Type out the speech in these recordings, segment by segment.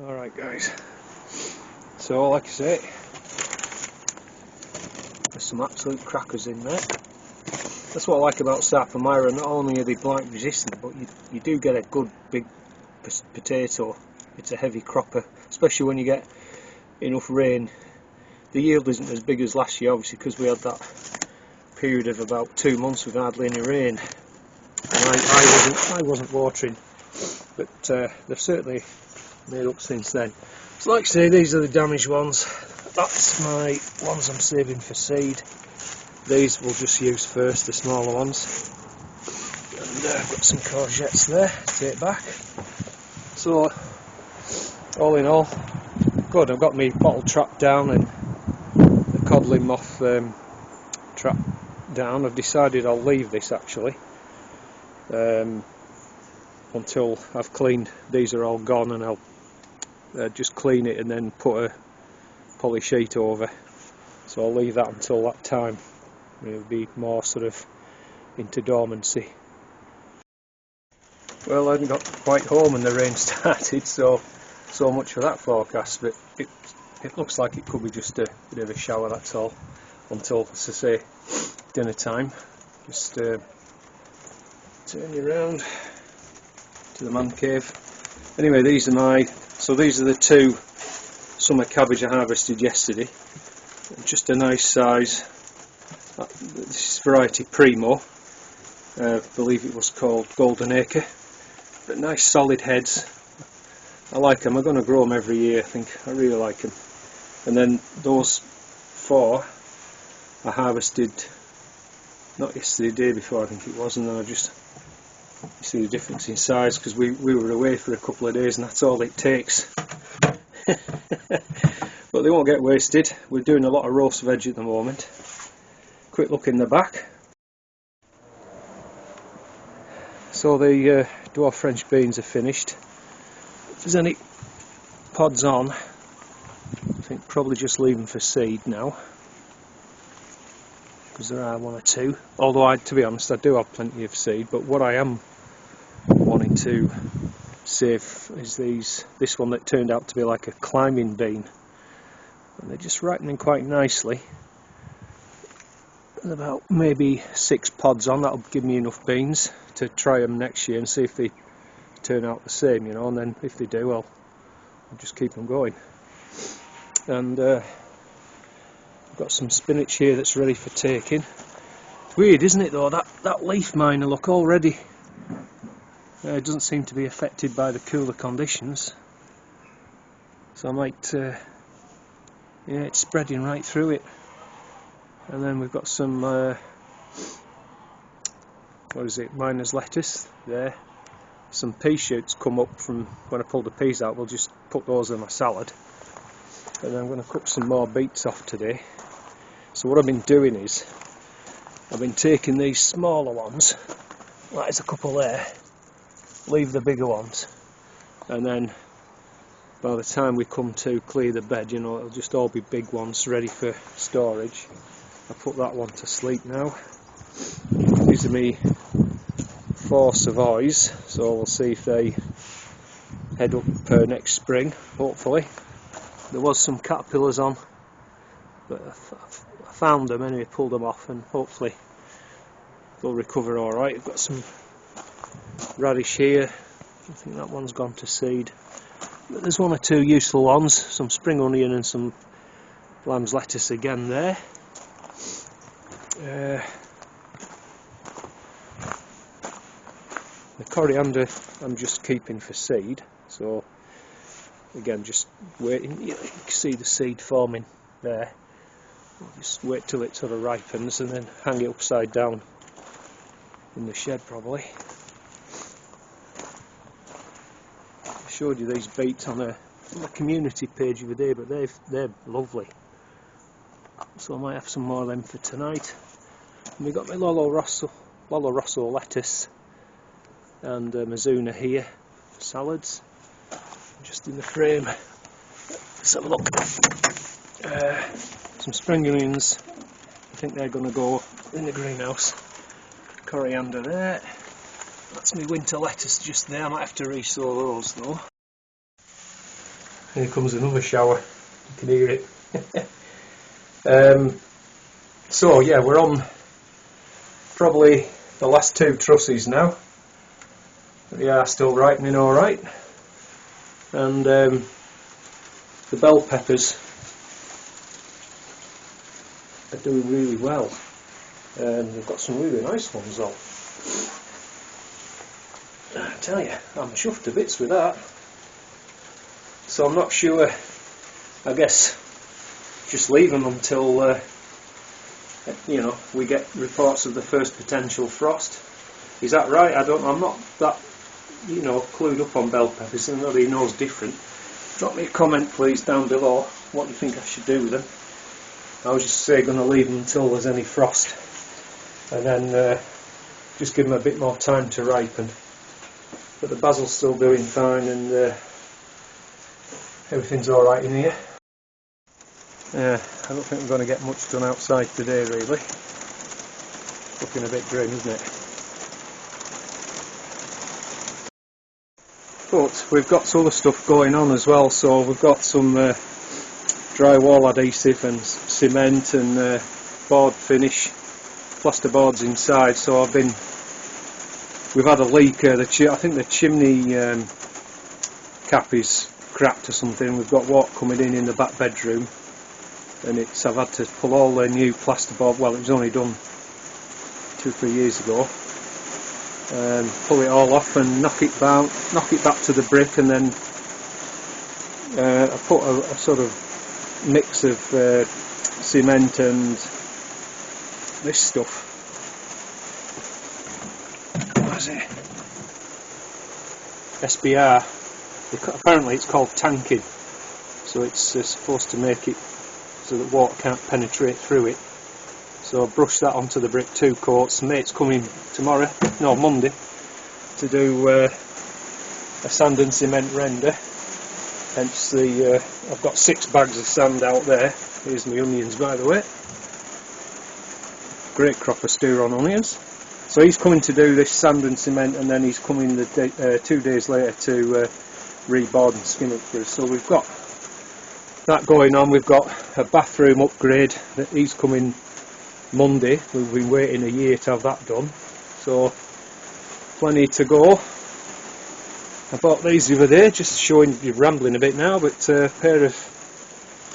Alright guys, so like I say, there's some absolute crackers in there. That's what I like about Sarpo Mira. Not only are they blight resistant, but you do get a good big potato. It's a heavy cropper, especially when you get enough rain. The yield isn't as big as last year, obviously, because we had that period of about 2 months with hardly any rain, and I wasn't watering, but they've certainly made up since then. So like I say, these are the damaged ones. That's my ones I'm saving for seed. These we'll just use first, the smaller ones. And I've got some courgettes there to take back. So all in all, good. I've got my bottle trap down and the codling moth trap down. I've decided I'll leave this actually until I've cleaned. These are all gone, and I'll just clean it and then put a poly sheet over. So I'll leave that until that time. It'll be more sort of into dormancy. Well, I hadn't got quite home when the rain started, so much for that forecast, but it looks like it could be just a bit of a shower, that's all, until, as I say, dinner time. Just turn you around to the man cave. Anyway, these are the two summer cabbage I harvested yesterday. Just a nice size. This is variety Primo. I believe it was called Golden Acre. But nice solid heads. I like them. I'm going to grow them every year, I think. I really like them. And then those 4 I harvested not yesterday, the day before I think it was, and then I just, you see the difference in size, because we were away for a couple of days and that's all it takes. But they won't get wasted. We're doing a lot of roast veg at the moment. Quick look in the back. So the dwarf French beans are finished. If there's any pods on, I think probably just leave them for seed now, because there are 1 or 2. Although to be honest, I do have plenty of seed, but what I am wanting to save is this one that turned out to be like a climbing bean, and they're just ripening quite nicely. There's about maybe 6 pods on. That'll give me enough beans to try them next year and see if they turn out the same, you know, and then if they do, I'll just keep them going. And I've got some spinach here that's ready for taking. It's weird, isn't it, though, that leaf miner, look, already it doesn't seem to be affected by the cooler conditions, so I might yeah, it's spreading right through it. And then we've got some what is it, miner's lettuce there. Some pea shoots come up from when I pulled the peas out. We'll just put those in my salad. And then I'm going to cook some more beets off today. So what I've been doing is I've been taking these smaller ones, like there's a couple there, leave the bigger ones, and then by the time we come to clear the bed, you know, it'll just all be big ones ready for storage. I put that one to sleep now. These are me 4 Savoys, so we'll see if they head up next spring, hopefully. There was some caterpillars on, but I found them anyway, pulled them off, and hopefully they'll recover alright. I've got some radish here. I think that one's gone to seed. But there's 1 or 2 useful ones, some spring onion and some lamb's lettuce again there. The coriander I'm just keeping for seed, so again just waiting. You can see the seed forming there. I'll just wait till it sort of ripens and then hang it upside down in the shed probably. I showed you these beets on a community page the other day, but they're lovely. So I might have some more of them for tonight. And we've got my Lolo Rosso lettuce and Mizuna here for salads, just in the frame. Let's have a look. Some spring onions, I think they're going to go in the greenhouse. Coriander there. That's my winter lettuce just there. I might have to resow those though. Here comes another shower, you can hear it. So yeah, we're on probably the last 2 trusses now. They are still ripening alright, and the bell peppers are doing really well. We've got some really nice ones though. I tell you, I'm chuffed to bits with that. So I'm not sure, I guess just leave them until you know, we get reports of the first potential frost. Is that right? I don't know, I'm not that, you know, clued up on bell peppers, and nobody knows different. Drop me a comment please down below what you think I should do with them. I was just going to leave them until there's any frost, and then just give them a bit more time to ripen. But the basil's still doing fine, and everything's alright in here. Yeah, I don't think we're going to get much done outside today really. Looking a bit grim, isn't it? But we've got some other stuff going on as well, so we've got some drywall adhesive and cement and board finish, plaster boards inside. So we've had a leak, I think the chimney cap is cracked or something. We've got water coming in the back bedroom, and I've had to pull all the new plasterboard, well it was only done 2-3 years ago, pull it all off and knock it back to the brick, and then I put a sort of mix of cement and this stuff. What is it? SBR. Apparently it's called tanking, so it's supposed to make it so that water can't penetrate through it. So I brushed that onto the brick, 2 coats. Mate's coming Monday, to do a sand and cement render. Hence I've got 6 bags of sand out there. Here's my onions, by the way. Great crop of stew on onions. So he's coming to do this sand and cement, and then he's coming 2 days later to reboard and skin it for us. So we've got that going on. We've got a bathroom upgrade that he's coming Monday. We've been waiting a year to have that done, so plenty to go. I bought these the other day, just showing you, rambling a bit now, but a pair of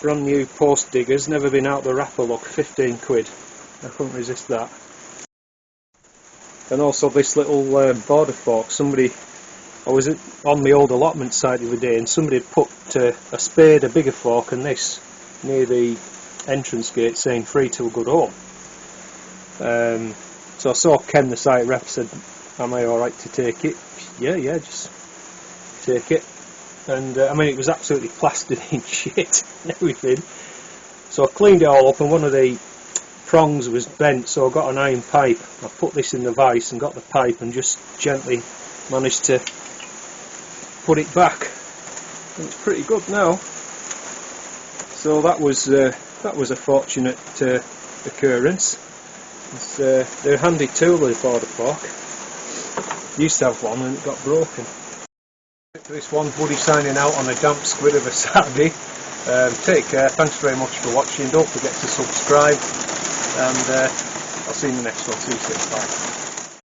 brand new post diggers, never been out the wrapper look, 15 quid. I couldn't resist that. And also this little border fork. I was on my old allotment site the other day, and somebody had put a spade, a bigger fork, and this near the entrance gate saying free till good home. So I saw Ken, the site rep, said, am I alright to take it? Yeah, just take it. And I mean, it was absolutely plastered in shit and everything. So I cleaned it all up, and one of the prongs was bent, so I got an iron pipe. I put this in the vise and got the pipe and just gently managed to put it back, and it's pretty good now. So that was a fortunate occurrence. They're a handy tool, the border fork. Used to have one and it got broken. This one, Woody signing out on a damp squid of a Saturday. Take care, thanks very much for watching, don't forget to subscribe, and I'll see you in the next one. See you soon, bye.